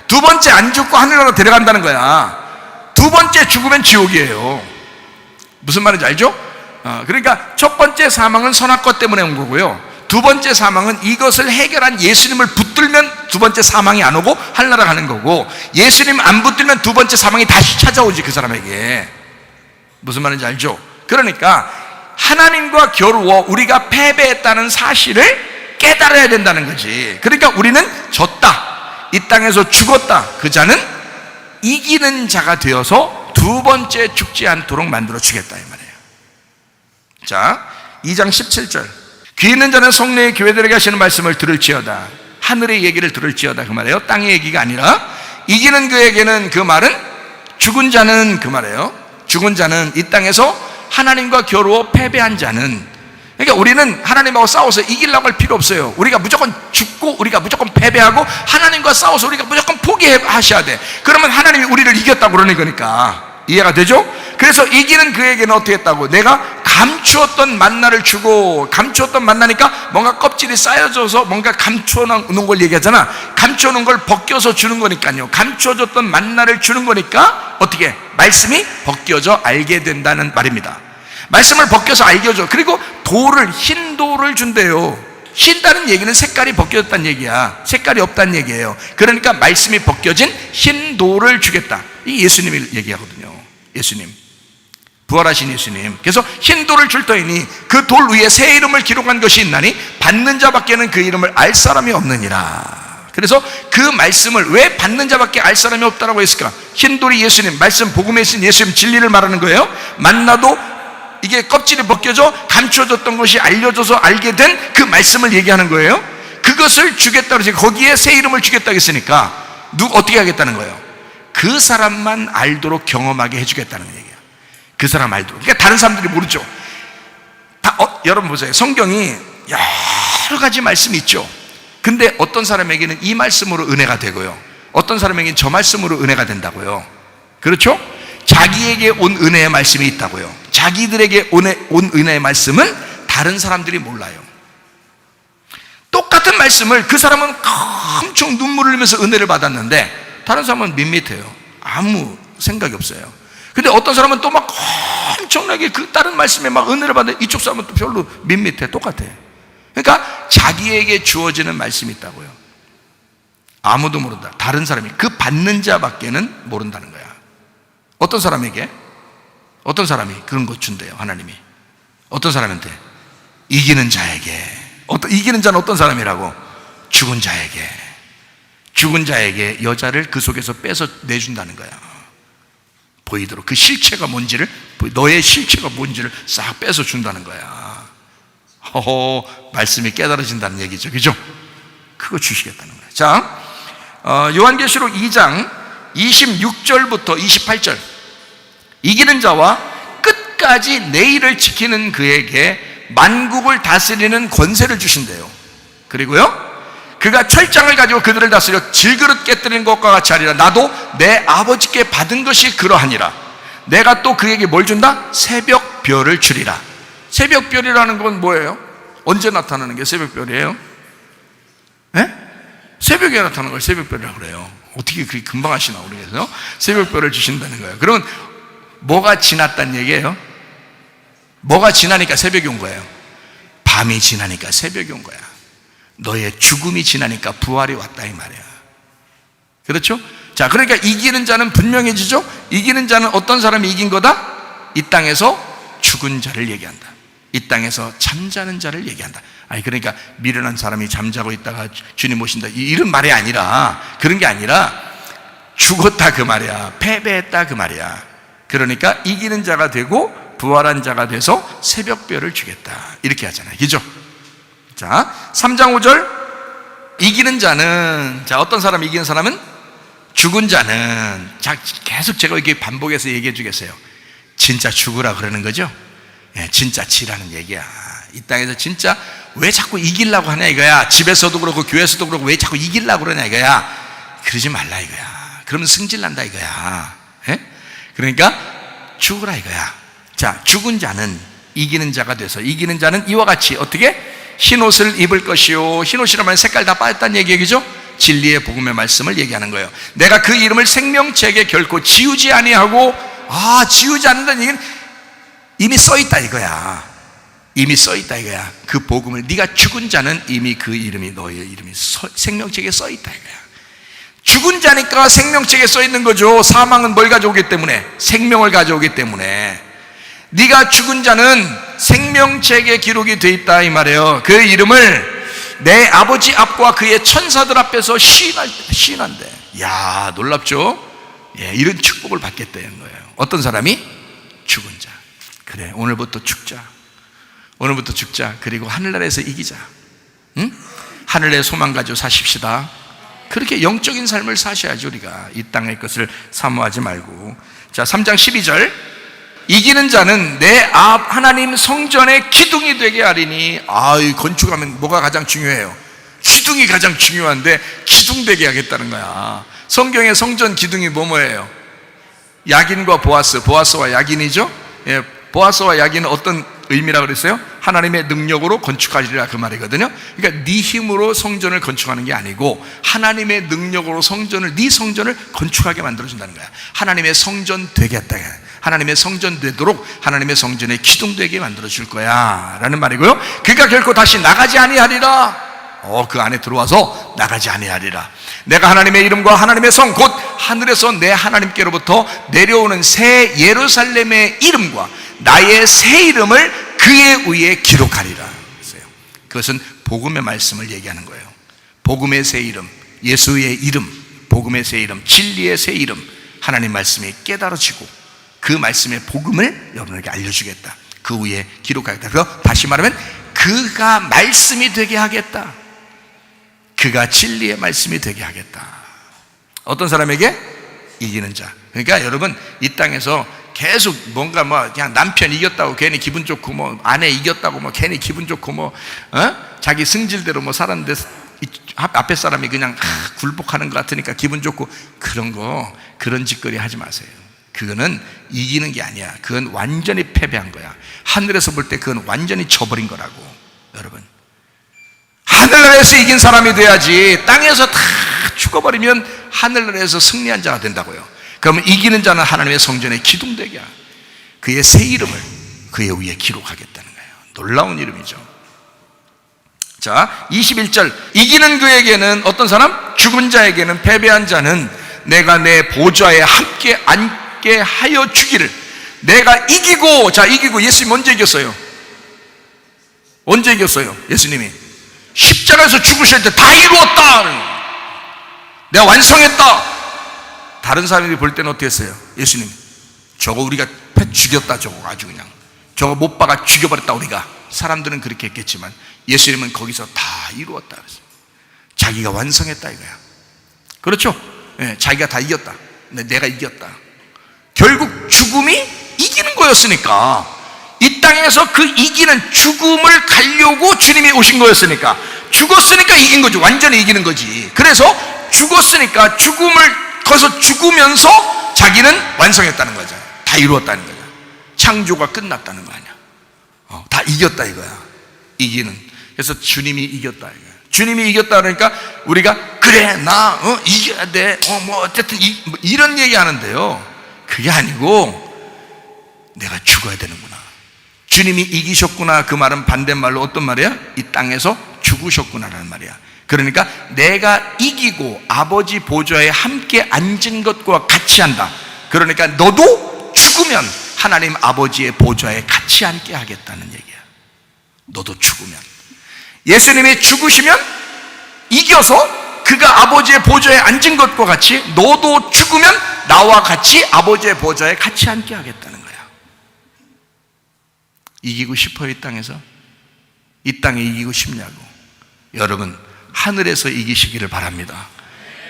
두 번째 안 죽고 하늘나라로 데려간다는 거야. 두 번째 죽으면 지옥이에요. 무슨 말인지 알죠? 그러니까 첫 번째 사망은 선악과 때문에 온 거고요. 두 번째 사망은 이것을 해결한 예수님을 붙들면 두 번째 사망이 안 오고 하늘나라 가는 거고, 예수님 안 붙들면 두 번째 사망이 다시 찾아오지 그 사람에게. 무슨 말인지 알죠? 그러니까 하나님과 겨루어 우리가 패배했다는 사실을 깨달아야 된다는 거지. 그러니까 우리는 졌다, 이 땅에서 죽었다. 그 자는 이기는 자가 되어서 두 번째 죽지 않도록 만들어 주겠다 이 말이에요. 자, 2장 17절. 귀 있는 자는 성령의 교회들에게 하시는 말씀을 들을지어다. 하늘의 얘기를 들을지어다 그 말이에요. 땅의 얘기가 아니라. 이기는 그에게는, 그 말은 죽은 자는, 그 말이에요. 죽은 자는, 이 땅에서 하나님과 겨루어 패배한 자는. 그러니까 우리는 하나님하고 싸워서 이기려고 할 필요 없어요. 우리가 무조건 죽고 우리가 무조건 패배하고 하나님과 싸워서 우리가 무조건 포기하셔야 돼. 그러면 하나님이 우리를 이겼다고 그러는 거니까. 이해가 되죠? 그래서 이기는 그에게는 어떻게 했다고? 내가 감추었던 만나를 주고, 감추었던 만나니까 뭔가 껍질이 쌓여져서 뭔가 감추어놓은 걸 얘기하잖아. 감추어놓은 걸 벗겨서 주는 거니까요. 감추어졌던 만나를 주는 거니까 어떻게? 말씀이 벗겨져 알게 된다는 말입니다. 말씀을 벗겨서 알게 줘. 그리고 돌을, 흰 돌을 준대요. 흰다는 얘기는 색깔이 벗겨졌다는 얘기야. 색깔이 없다는 얘기예요. 그러니까 말씀이 벗겨진 흰 돌을 주겠다. 이 예수님이 얘기하거든요. 예수님, 부활하신 예수님. 그래서 흰 돌을 줄 터이니 그 돌 위에 새 이름을 기록한 것이 있나니 받는 자밖에는 그 이름을 알 사람이 없느니라. 그래서 그 말씀을 왜 받는 자밖에 알 사람이 없다라고 했을까? 흰 돌이 예수님, 말씀, 복음에 쓰인 예수님 진리를 말하는 거예요. 만나도 이게 껍질이 벗겨져 감추어졌던 것이 알려져서 알게 된 그 말씀을 얘기하는 거예요. 그것을 주겠다고 해서 거기에 새 이름을 주겠다고 했으니까 어떻게 하겠다는 거예요? 그 사람만 알도록 경험하게 해주겠다는 얘기예요. 그 사람 알도록. 그러니까 다른 사람들이 모르죠. 여러분 보세요. 성경이 여러 가지 말씀이 있죠. 근데 어떤 사람에게는 이 말씀으로 은혜가 되고요, 어떤 사람에게는 저 말씀으로 은혜가 된다고요. 그렇죠? 자기에게 온 은혜의 말씀이 있다고요. 자기들에게 온 은혜의 말씀은 다른 사람들이 몰라요. 똑같은 말씀을 그 사람은 엄청 눈물을 흘리면서 은혜를 받았는데 다른 사람은 밋밋해요. 아무 생각이 없어요. 근데 어떤 사람은 또 막 엄청나게 그 다른 말씀에 막 은혜를 받는데 이쪽 사람은 또 별로 밋밋해. 똑같아. 그러니까 자기에게 주어지는 말씀이 있다고요. 아무도 모른다. 다른 사람이, 그 받는 자밖에는 모른다는 거야. 어떤 사람에게? 어떤 사람이 그런 것 준대요, 하나님이. 어떤 사람한테? 이기는 자에게. 이기는 자는 어떤 사람이라고? 죽은 자에게. 죽은 자에게 여자를 그 속에서 빼서 내준다는 거야. 보이도록 그 실체가 뭔지를, 너의 실체가 뭔지를 싹 빼서 준다는 거야. 말씀이 깨달아진다는 얘기죠. 그죠? 그거 주시겠다는 거야. 자, 요한계시록 2장 26절부터 28절. 이기는 자와 끝까지 내일을 지키는 그에게 만국을 다스리는 권세를 주신대요. 그리고요, 그가 철장을 가지고 그들을 다스려 질그릇 깨뜨리는 것과 같이 하리라. 나도 내 아버지께 받은 것이 그러하니라. 내가 또 그에게 뭘 준다? 새벽별을 주리라. 새벽별이라는 건 뭐예요? 언제 나타나는 게 새벽별이에요? 네? 새벽에 나타나는 걸 새벽별이라고 그래요. 어떻게 그렇게 금방 하시나 모르겠어요. 새벽별을 주신다는 거예요. 그러면 뭐가 지났다는 얘기예요? 뭐가 지나니까 새벽이 온 거예요? 밤이 지나니까 새벽이 온 거야. 너의 죽음이 지나니까 부활이 왔다, 이 말이야. 그렇죠? 자, 그러니까 이기는 자는 분명해지죠? 이기는 자는 어떤 사람이 이긴 거다? 이 땅에서 죽은 자를 얘기한다. 이 땅에서 잠자는 자를 얘기한다. 아니, 그러니까 미련한 사람이 잠자고 있다가 주님 오신다, 이런 말이 아니라, 그런 게 아니라 죽었다 그 말이야. 패배했다 그 말이야. 그러니까 이기는 자가 되고 부활한 자가 돼서 새벽별을 주겠다, 이렇게 하잖아요. 그죠? 자, 3장 5절. 이기는 자는, 자, 어떤 사람 이기는 사람은? 죽은 자는, 자, 계속 제가 이렇게 반복해서 얘기해 주겠어요. 진짜 죽으라 그러는 거죠? 예, 진짜 지라는 얘기야. 이 땅에서 진짜 왜 자꾸 이기려고 하냐 이거야. 집에서도 그렇고 교회에서도 그렇고 왜 자꾸 이기려고 그러냐 이거야. 그러지 말라 이거야. 그러면 승질난다 이거야. 예? 그러니까 죽으라 이거야. 자, 죽은 자는 이기는 자가 돼서, 이기는 자는 이와 같이 어떻게? 흰옷을 입을 것이요. 흰옷이라면 색깔 다 빠졌다는 얘기죠? 진리의 복음의 말씀을 얘기하는 거예요. 내가 그 이름을 생명책에 결코 지우지 아니하고, 지우지 않는다는 얘기는 이미 써있다 이거야. 이미 써있다 이거야. 그 복음을, 네가 죽은 자는 이미 그 이름이, 너의 이름이 생명책에 써있다 이거야. 죽은 자니까 생명책에 써있는 거죠. 사망은 뭘 가져오기 때문에? 생명을 가져오기 때문에. 네가 죽은 자는 생명책에 기록이 돼 있다 이 말이에요. 그 이름을 내 아버지 앞과 그의 천사들 앞에서 시인한대. 이야, 놀랍죠? 예, 이런 축복을 받겠다는 거예요. 어떤 사람이? 죽은 자. 그래, 오늘부터 죽자. 오늘부터 죽자. 그리고 하늘나라에서 이기자. 응? 하늘의 소망 가지고 사십시다. 그렇게 영적인 삶을 사셔야죠. 우리가 이 땅의 것을 사모하지 말고. 자, 3장 12절. 이기는 자는 내 앞 하나님 성전의 기둥이 되게 하리니. 건축하면 뭐가 가장 중요해요? 기둥이 가장 중요한데 기둥 되게 하겠다는 거야. 성경의 성전 기둥이 뭐예요? 야긴과 보아스, 보아스와 야긴이죠. 예, 보아스와 야긴은 어떤 의미라고 그랬어요? 하나님의 능력으로 건축하리라 그 말이거든요. 그러니까 네 힘으로 성전을 건축하는 게 아니고 하나님의 능력으로 성전을, 네 성전을 건축하게 만들어준다는 거야. 하나님의 성전 되겠다. 하나님의 성전 되도록 하나님의 성전의 기둥 되게 만들어줄 거야 라는 말이고요. 그가 결코 다시 나가지 아니하리라. 그 안에 들어와서 나가지 아니하리라. 내가 하나님의 이름과 하나님의 성 곧 하늘에서 내 하나님께로부터 내려오는 새 예루살렘의 이름과 나의 새 이름을 그의 위에 기록하리라. 그것은 복음의 말씀을 얘기하는 거예요. 복음의 새 이름, 예수의 이름, 복음의 새 이름, 진리의 새 이름, 하나님 말씀이 깨달아지고 그 말씀의 복음을 여러분에게 알려주겠다. 그 위에 기록하겠다. 그래서 다시 말하면 그가 말씀이 되게 하겠다. 그가 진리의 말씀이 되게 하겠다. 어떤 사람에게? 이기는 자. 그러니까 여러분, 이 땅에서 계속 뭔가 그냥 남편 이겼다고 괜히 기분 좋고 아내 이겼다고 괜히 기분 좋고 자기 승질대로 살았는데 앞에 사람이 그냥 굴복하는 것 같으니까 기분 좋고 그런 짓거리 하지 마세요. 그거는 이기는 게 아니야. 그건 완전히 패배한 거야. 하늘에서 볼 때 그건 완전히 져버린 거라고. 여러분, 하늘나라에서 이긴 사람이 돼야지. 땅에서 다 죽어버리면 하늘나라에서 승리한 자가 된다고요. 그러면 이기는 자는 하나님의 성전에 기둥되게 그의 새 이름을 그의 위에 기록하겠다는 거예요. 놀라운 이름이죠. 자, 21절. 이기는 그에게는, 어떤 사람? 죽은 자에게는, 패배한 자는 내가 내 보좌에 함께 앉게 하여 주기를. 내가 이기고, 자, 이기고. 예수님 언제 이겼어요? 언제 이겼어요? 예수님이 십자가에서 죽으실 때 다 이루었다, 내가 완성했다. 다른 사람들이 볼 때는 어떻게 했어요? 예수님, 저거 우리가 패 죽였다, 저거 아주 그냥 저거 못 박아 죽여버렸다 우리가. 사람들은 그렇게 했겠지만 예수님은 거기서 다 이루었다 그랬어요. 자기가 완성했다 이거야. 그렇죠? 네, 자기가 다 이겼다. 내가 이겼다. 결국 죽음이 이기는 거였으니까, 이 땅에서 그 이기는 죽음을 가려고 주님이 오신 거였으니까, 죽었으니까 이긴 거죠. 완전히 이기는 거지. 그래서 죽었으니까 죽음을 거기서 죽으면서 자기는 완성했다는 거죠. 다 이루었다는 거죠. 창조가 끝났다는 거 아니야. 다 이겼다 이거야. 이기는. 그래서 주님이 이겼다 이거야. 주님이 이겼다 그러니까 우리가 그래 나 이겨야 돼 어쨌든 이런 얘기 하는데요, 그게 아니고 내가 죽어야 되는구나. 주님이 이기셨구나, 그 말은 반대말로 어떤 말이야? 이 땅에서 죽으셨구나라는 말이야. 그러니까 내가 이기고 아버지 보좌에 함께 앉은 것과 같이 한다. 그러니까 너도 죽으면 하나님 아버지의 보좌에 같이 앉게 하겠다는 얘기야. 너도 죽으면, 예수님이 죽으시면 이겨서 그가 아버지의 보좌에 앉은 것과 같이 너도 죽으면 나와 같이 아버지의 보좌에 같이 앉게 하겠다는 거야. 이기고 싶어요? 이 땅에서? 이 땅에 이기고 싶냐고. 여러분, 하늘에서 이기시기를 바랍니다.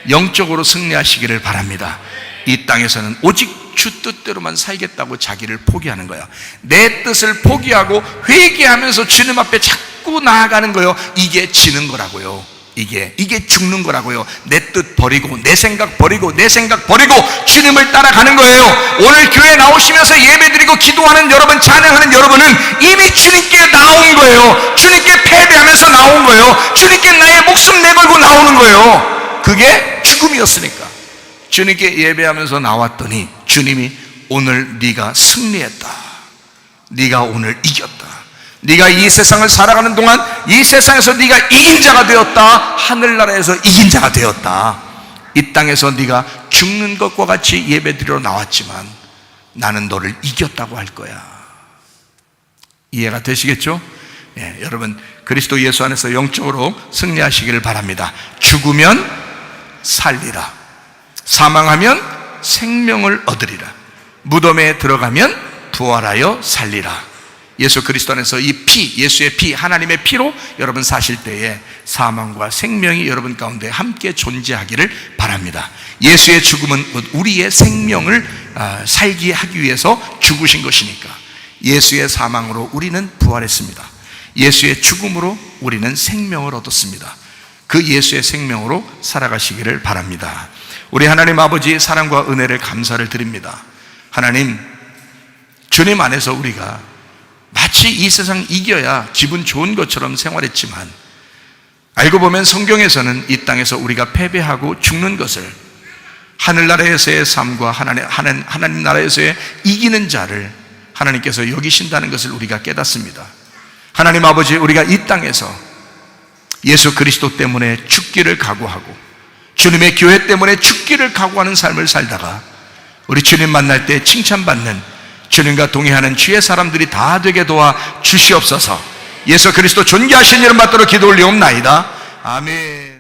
영적으로 승리하시기를 바랍니다. 이 땅에서는 오직 주 뜻대로만 살겠다고 자기를 포기하는 거야. 내 뜻을 포기하고 회개하면서 주님 앞에 자꾸 나아가는 거예요. 이게 지는 거라고요. 이게 죽는 거라고요. 내 뜻 버리고 내 생각 버리고 주님을 따라가는 거예요. 오늘 교회 나오시면서 예배드리고 기도하는 여러분, 찬양하는 여러분은 이미 주님께 나온 거예요. 주님께 패배하면서 나온 거예요. 주님께 나의 목숨 내걸고 나오는 거예요. 그게 죽음이었으니까. 주님께 예배하면서 나왔더니 주님이 오늘 네가 승리했다, 네가 오늘 이겼다, 네가 이 세상을 살아가는 동안 이 세상에서 네가 이긴 자가 되었다, 하늘나라에서 이긴 자가 되었다. 이 땅에서 네가 죽는 것과 같이 예배드리러 나왔지만 나는 너를 이겼다고 할 거야. 이해가 되시겠죠? 예, 여러분, 그리스도 예수 안에서 영적으로 승리하시기를 바랍니다. 죽으면 살리라, 사망하면 생명을 얻으리라, 무덤에 들어가면 부활하여 살리라. 예수 그리스도 안에서 이 피, 예수의 피, 하나님의 피로 여러분 사실 때에 사망과 생명이 여러분 가운데 함께 존재하기를 바랍니다. 예수의 죽음은 우리의 생명을 살게 하기 위해서 죽으신 것이니까, 예수의 사망으로 우리는 부활했습니다. 예수의 죽음으로 우리는 생명을 얻었습니다. 그 예수의 생명으로 살아가시기를 바랍니다. 우리 하나님 아버지의 사랑과 은혜를 감사를 드립니다. 하나님, 주님 안에서 우리가 마치 이 세상 이겨야 기분 좋은 것처럼 생활했지만, 알고 보면 성경에서는 이 땅에서 우리가 패배하고 죽는 것을 하늘나라에서의 삶과 하나님 나라에서의 이기는 자를 하나님께서 여기신다는 것을 우리가 깨닫습니다. 하나님 아버지, 우리가 이 땅에서 예수 그리스도 때문에 죽기를 각오하고 주님의 교회 때문에 죽기를 각오하는 삶을 살다가 우리 주님 만날 때 칭찬받는, 주님과 동행하는 주의 사람들이 다 되게 도와 주시옵소서. 예수 그리스도 존귀하신 이름 받들어 기도 올리옵나이다. 아멘.